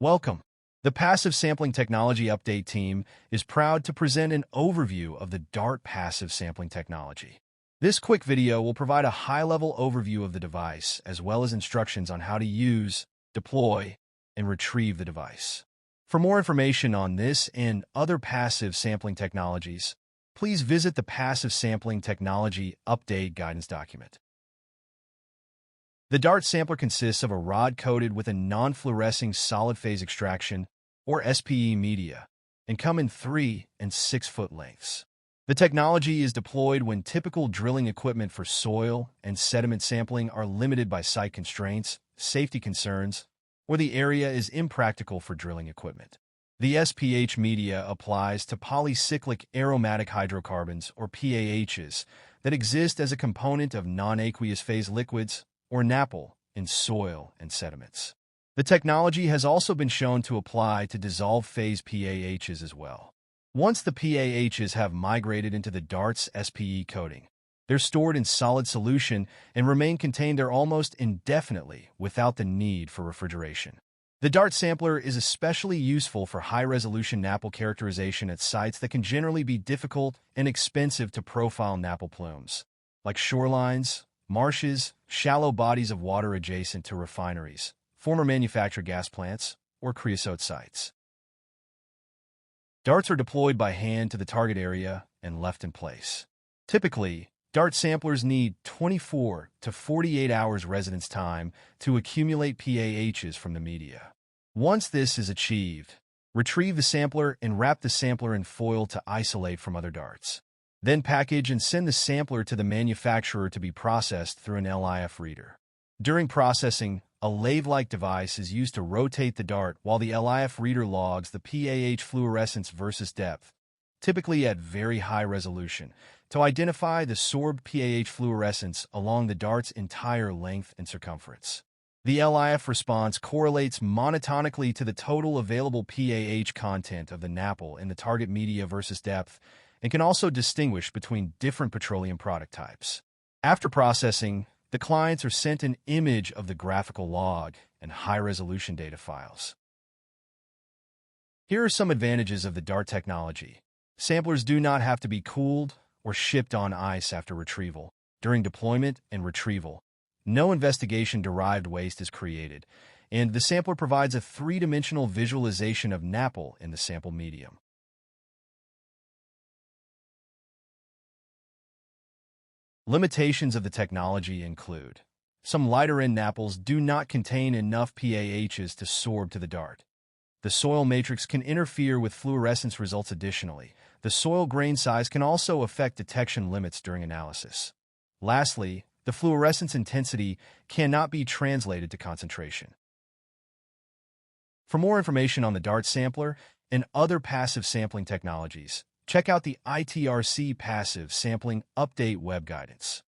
Welcome. The Passive Sampling Technology Update team is proud to present an overview of the DART passive sampling technology. This quick video will provide a high-level overview of the device, as well as instructions on how to use, deploy, and retrieve the device. For more information on this and other passive sampling technologies, please visit the Passive Sampling Technology Update Guidance document. The DART sampler consists of a rod coated with a non-fluorescing solid phase extraction, or SPE media, and come in 3 and 6 foot lengths. The technology is deployed when typical drilling equipment for soil and sediment sampling are limited by site constraints, safety concerns, or the area is impractical for drilling equipment. The SPH media applies to polycyclic aromatic hydrocarbons, or PAHs, that exist as a component of non-aqueous phase liquids, or NAPL, in soil and sediments. The technology has also been shown to apply to dissolved phase PAHs as well. Once the PAHs have migrated into the DART's SPE coating, they're stored in solid solution and remain contained there almost indefinitely without the need for refrigeration. The DART sampler is especially useful for high-resolution NAPL characterization at sites that can generally be difficult and expensive to profile NAPL plumes, like shorelines, marshes, shallow bodies of water adjacent to refineries, former manufactured gas plants, or creosote sites. DARTs are deployed by hand to the target area and left in place. Typically, DART samplers need 24 to 48 hours residence time to accumulate PAHs from the media. Once this is achieved, retrieve the sampler and wrap the sampler in foil to isolate from other DARTs. Then package and send the sampler to the manufacturer to be processed through an LIF reader. During processing, a lathe-like device is used to rotate the DART while the LIF reader logs the PAH fluorescence versus depth, typically at very high resolution, to identify the sorbed PAH fluorescence along the DART's entire length and circumference. The LIF response correlates monotonically to the total available PAH content of the NAPL in the target media versus depth, and can also distinguish between different petroleum product types. After processing, the clients are sent an image of the graphical log and high-resolution data files. Here are some advantages of the DART technology. Samplers do not have to be cooled or shipped on ice after retrieval. During deployment and retrieval, no investigation-derived waste is created, and the sampler provides a three-dimensional visualization of NAPL in the sample medium. Limitations of the technology include: some lighter-end NAPLs do not contain enough PAHs to sorb to the DART. The soil matrix can interfere with fluorescence results. Additionally, the soil grain size can also affect detection limits during analysis. Lastly, the fluorescence intensity cannot be translated to concentration. For more information on the DART sampler and other passive sampling technologies, check out the ITRC Passive Sampling Update web guidance.